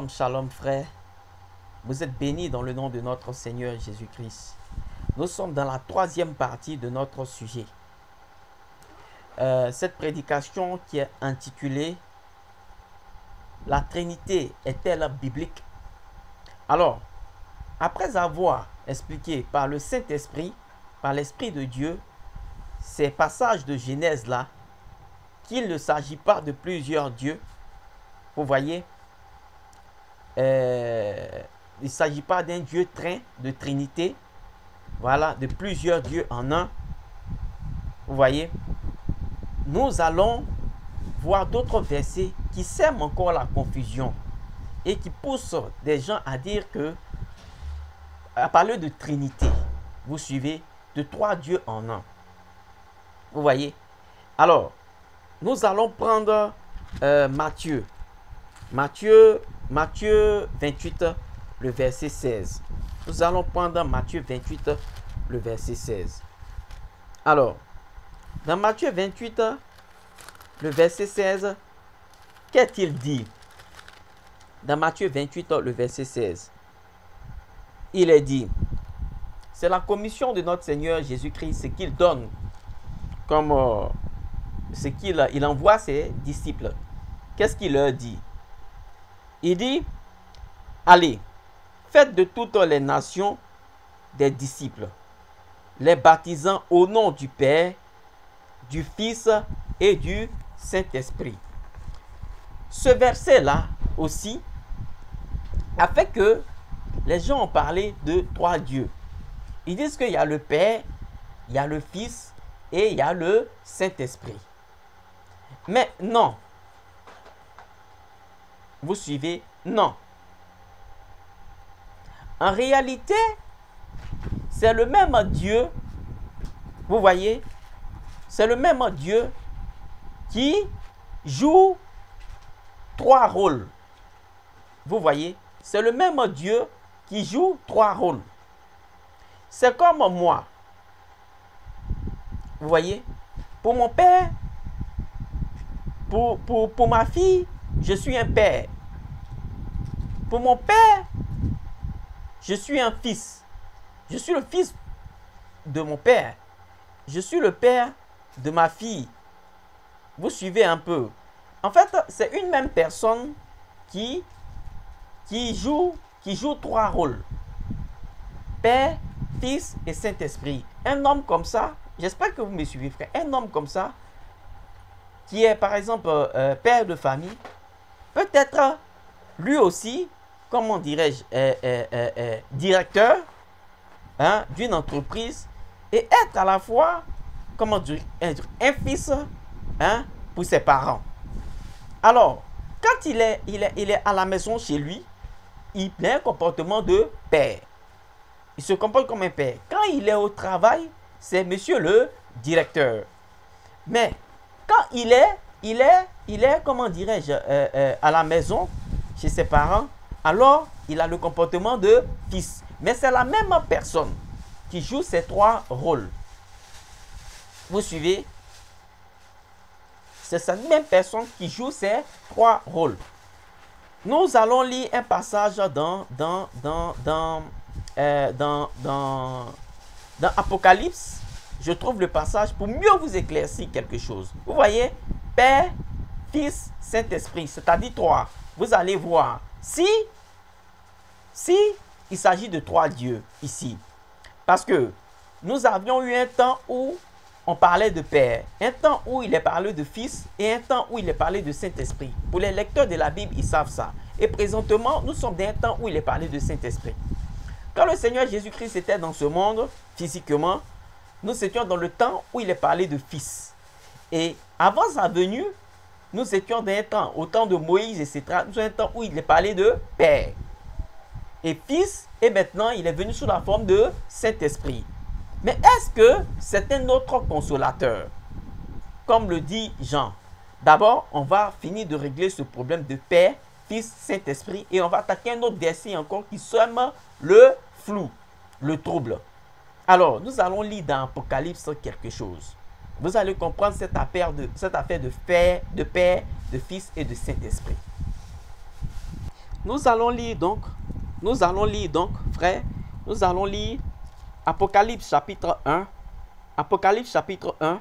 Shalom, shalom frère. Vous êtes bénis dans le nom de notre Seigneur Jésus-Christ. Nous sommes dans la troisième partie de notre sujet. Cette prédication qui est intitulée « La Trinité est-elle biblique ?» Alors, après avoir expliqué par le Saint-Esprit, par l'Esprit de Dieu, ces passages de Genèse là, qu'il ne s'agit pas de plusieurs dieux, vous voyez, il ne s'agit pas d'un Dieu train de Trinité, voilà, de plusieurs dieux en un, vous voyez. Nous allons voir d'autres versets qui sèment encore la confusion et qui poussent des gens à dire que, à parler de Trinité, vous suivez, de trois dieux en un. Vous voyez. Alors, nous allons prendre Matthieu 28, le verset 16. Nous allons prendre Matthieu 28, le verset 16. Alors, dans Matthieu 28, le verset 16, qu'est-il dit? Dans Matthieu 28, le verset 16, il est dit, c'est la commission de notre Seigneur Jésus-Christ, ce qu'il donne comme ce qu'il envoie ses disciples. Qu'est-ce qu'il leur dit? Il dit, allez, faites de toutes les nations des disciples, les baptisant au nom du Père, du Fils et du Saint-Esprit. Ce verset-là aussi a fait que les gens ont parlé de trois dieux. Ils disent qu'il y a le Père, il y a le Fils et il y a le Saint-Esprit. Mais non. Vous suivez? Non. En réalité, c'est le même Dieu. Vous voyez? C'est le même Dieu qui joue trois rôles. Vous voyez? C'est le même Dieu qui joue trois rôles. C'est comme moi. Vous voyez? Pour mon père, pour ma fille, je suis un père. Pour mon père, je suis un fils. Je suis le fils de mon père. Je suis le père de ma fille. Vous suivez un peu. En fait, c'est une même personne qui joue trois rôles. Père, Fils et Saint-Esprit. Un homme comme ça, j'espère que vous me suivez, frère. Un homme comme ça, qui est par exemple père de famille, peut-être lui aussi, comment dirais-je, directeur d'une entreprise et être à la fois, comment dire, un fils pour ses parents. Alors, quand il est à la maison chez lui, il a un comportement de père. Il se comporte comme un père. Quand il est au travail, c'est monsieur le directeur. Mais quand il est comment dirais-je, à la maison, chez ses parents, alors il a le comportement de fils. Mais c'est la même personne qui joue ces trois rôles. Vous suivez? C'est cette même personne qui joue ces trois rôles. Nous allons lire un passage dans Apocalypse. Je trouve le passage pour mieux vous éclaircir quelque chose. Vous voyez, Père, Fils, Saint-Esprit, c'est-à-dire trois. Vous allez voir, si il s'agit de trois dieux ici, parce que nous avions eu un temps où on parlait de Père, un temps où il est parlé de Fils et un temps où il est parlé de Saint-Esprit. Pour les lecteurs de la Bible, ils savent ça. Et présentement, nous sommes dans un temps où il est parlé de Saint-Esprit. Quand le Seigneur Jésus-Christ était dans ce monde, physiquement, nous étions dans le temps où il est parlé de Fils. Et avant sa venue, nous étions dans un temps, au temps de Moïse, etc., nous sommes dans un temps où il est parlé de Père et Fils, et maintenant il est venu sous la forme de Saint-Esprit. Mais est-ce que c'est un autre consolateur? Comme le dit Jean. D'abord, on va finir de régler ce problème de Père, Fils, Saint-Esprit, et on va attaquer un autre verset encore qui sème le flou, le trouble. Alors, nous allons lire dans Apocalypse quelque chose. Vous allez comprendre cette affaire de Père, de Fils et de Saint-Esprit. nous allons lire donc, frère, nous allons lire Apocalypse chapitre 1, Apocalypse chapitre 1,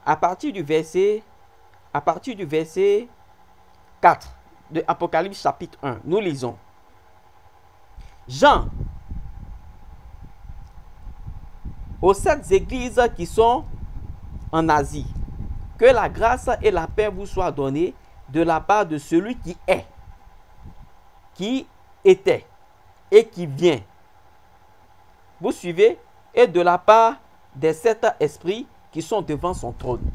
à partir du verset 4 de Apocalypse chapitre 1. Nous lisons. Jean, aux 7 églises qui sont en Asie, que la grâce et la paix vous soient données de la part de celui qui est, qui était et qui vient. Vous suivez? Et de la part des 7 esprits qui sont devant son trône.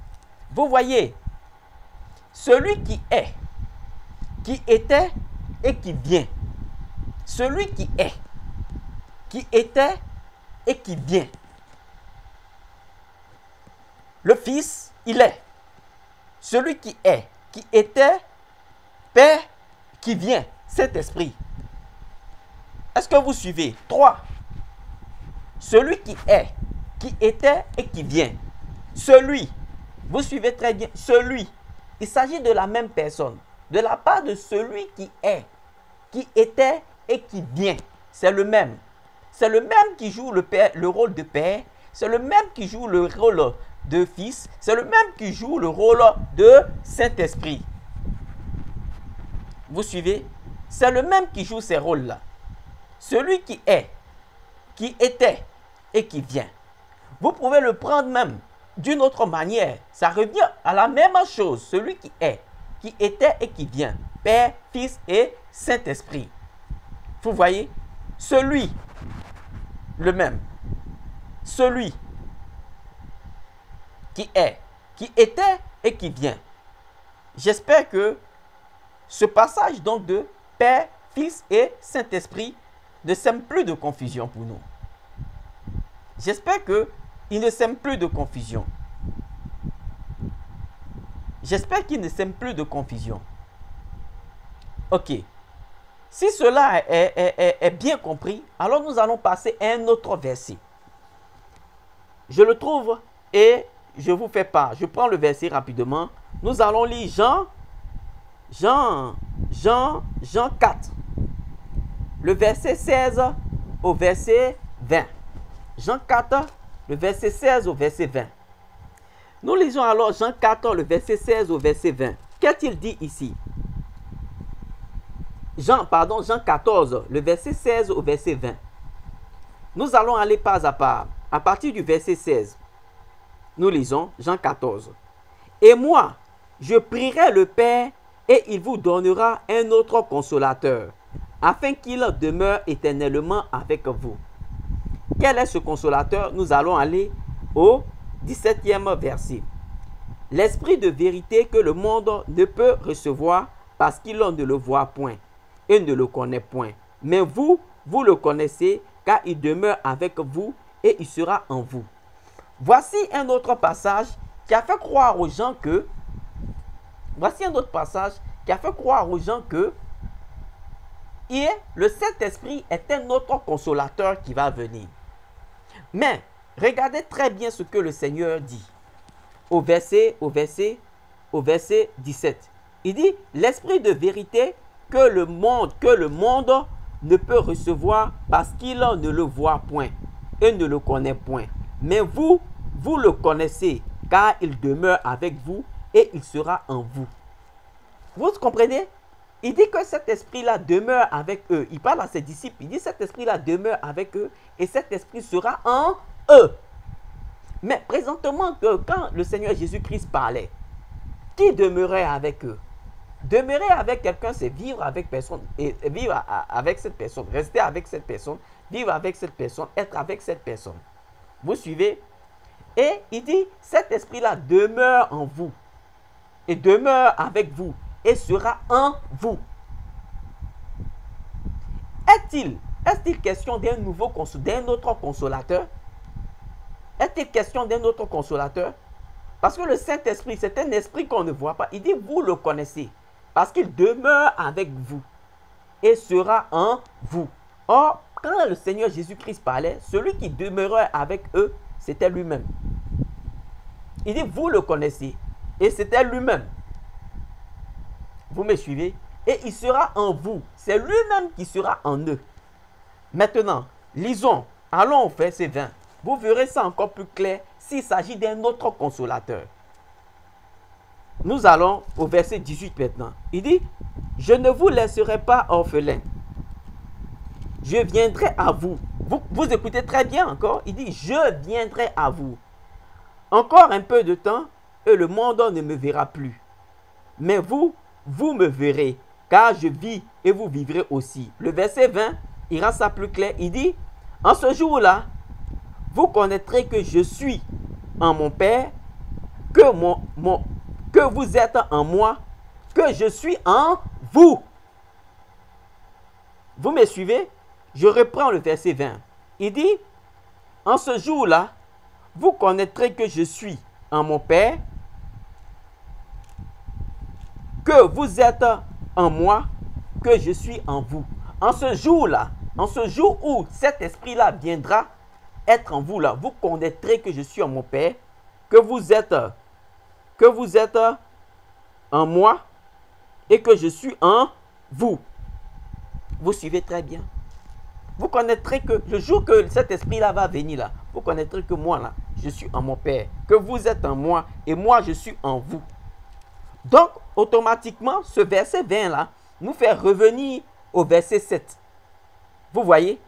Vous voyez, celui qui est, qui était et qui vient. Celui qui est, qui était et qui vient. Le Fils, il est. Celui qui est, qui était, Père, qui vient, cet esprit. Est-ce que vous suivez? 3. Celui qui est, qui était et qui vient. Celui, vous suivez très bien, celui. Il s'agit de la même personne. De la part de celui qui est, qui était et qui vient. C'est le même. C'est le même qui joue le rôle de Père. C'est le même qui joue le rôle de Fils. C'est le même qui joue le rôle de Saint-Esprit. Vous suivez? C'est le même qui joue ces rôles-là. Celui qui est, qui était et qui vient. Vous pouvez le prendre même d'une autre manière. Ça revient à la même chose. Celui qui est, qui était et qui vient. Père, Fils et Saint-Esprit. Vous voyez? Celui, le même. Celui qui est, qui était et qui vient. J'espère que ce passage donc de Père, Fils et Saint-Esprit ne sème plus de confusion pour nous. J'espère qu'il ne sème plus de confusion. J'espère qu'il ne sème plus de confusion. Ok. Si cela est bien compris, alors nous allons passer à un autre verset. Je le trouve et je vous fais part. Je prends le verset rapidement. Nous allons lire Jean 4. Le verset 16 au verset 20. Jean 4, le verset 16 au verset 20. Nous lisons alors Jean 4, le verset 16 au verset 20. Qu'est-il dit ici? Jean 14, le verset 16 au verset 20. Nous allons aller pas à pas. À partir du verset 16, nous lisons Jean 14. Et moi, je prierai le Père et il vous donnera un autre consolateur, afin qu'il demeure éternellement avec vous. Quel est ce consolateur? Nous allons aller au 17e verset. L'esprit de vérité que le monde ne peut recevoir parce qu'il ne le voit point et ne le connaît point. Mais vous, vous le connaissez car il demeure avec vous et il sera en vous. Voici un autre passage qui a fait croire aux gens que le Saint-Esprit est un autre consolateur qui va venir. Mais regardez très bien ce que le Seigneur dit au verset 17. Il dit, l'esprit de vérité que le monde ne peut recevoir parce qu'il ne le voit point et ne le connaît point. Mais vous, vous le connaissez car il demeure avec vous et il sera en vous. Vous comprenez? Il dit que cet esprit-là demeure avec eux. Il parle à ses disciples. Il dit cet esprit-là demeure avec eux et cet esprit sera en eux. Mais présentement, quand le Seigneur Jésus-Christ parlait, qui demeurait avec eux? Demeurer avec quelqu'un, c'est vivre avec personne, et vivre avec cette personne, rester avec cette personne, vivre avec cette personne, être avec cette personne. Vous suivez? Et il dit, cet esprit-là demeure en vous et demeure avec vous et sera en vous. Est-il question d'un autre consolateur? Est-il question d'un autre consolateur? Parce que le Saint-Esprit, c'est un esprit qu'on ne voit pas. Il dit, vous le connaissez. Parce qu'il demeure avec vous et sera en vous. Or, quand le Seigneur Jésus-Christ parlait, celui qui demeurait avec eux, c'était lui-même. Il dit, vous le connaissez. Et c'était lui-même. Vous me suivez? et il sera en vous. C'est lui-même qui sera en eux. Maintenant, lisons. Allons au verset 20. Vous verrez ça encore plus clair s'il s'agit d'un autre consolateur. Nous allons au verset 18 maintenant. Il dit, « Je ne vous laisserai pas orphelins. Je viendrai à vous. » Vous écoutez très bien encore. Il dit, « Je viendrai à vous. Encore un peu de temps, et le monde ne me verra plus. Mais vous, vous me verrez, car je vis et vous vivrez aussi. » Le verset 20, il rend ça plus clair. Il dit, « En ce jour-là, vous connaîtrez que je suis en mon Père, que vous êtes en moi, que je suis en vous. » Vous me suivez? Je reprends le verset 20. Il dit, « En ce jour-là, vous connaîtrez que je suis en mon Père, que vous êtes en moi, que je suis en vous. » En ce jour-là, en ce jour où cet esprit-là viendra être en vous, là, vous connaîtrez que je suis en mon Père, que vous êtes en moi et que je suis en vous. Vous suivez très bien. Vous connaîtrez que le jour que cet esprit-là va venir, là, vous connaîtrez que moi, là, je suis en mon Père, que vous êtes en moi et moi, je suis en vous. Donc, automatiquement, ce verset 20 là nous fait revenir au verset 7. Vous voyez?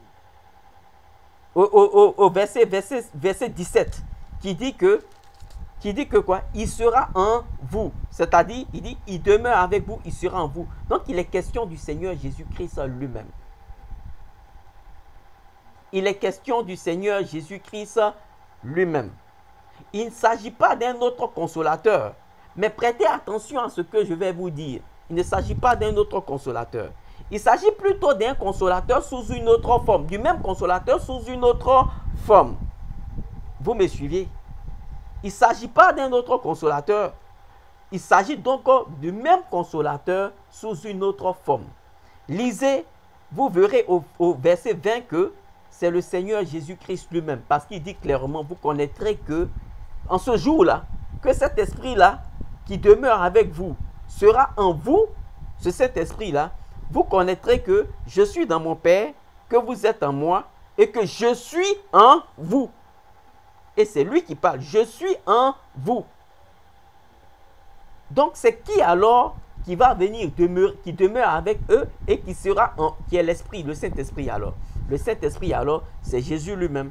Au verset 17 qui dit que quoi? Il sera en vous. C'est-à-dire, il dit, il demeure avec vous, il sera en vous. Donc, il est question du Seigneur Jésus-Christ lui-même. Il est question du Seigneur Jésus-Christ lui-même. Il ne s'agit pas d'un autre consolateur. Mais prêtez attention à ce que je vais vous dire. Il ne s'agit pas d'un autre consolateur. Il s'agit plutôt d'un consolateur sous une autre forme. Du même consolateur sous une autre forme. Vous me suivez? Il ne s'agit pas d'un autre consolateur. Il s'agit donc du même consolateur sous une autre forme. Lisez, vous verrez au verset 20 que c'est le Seigneur Jésus-Christ lui-même. Parce qu'il dit clairement, vous connaîtrez que en ce jour-là, que cet esprit-là qui demeure avec vous sera en vous, c'est cet esprit-là. Vous connaîtrez que je suis dans mon Père, que vous êtes en moi et que je suis en vous. Et c'est lui qui parle. Je suis en vous. Donc c'est qui alors qui va venir qui demeure avec eux et qui est l'Esprit, le Saint-Esprit alors. Le Saint-Esprit alors, c'est Jésus lui-même.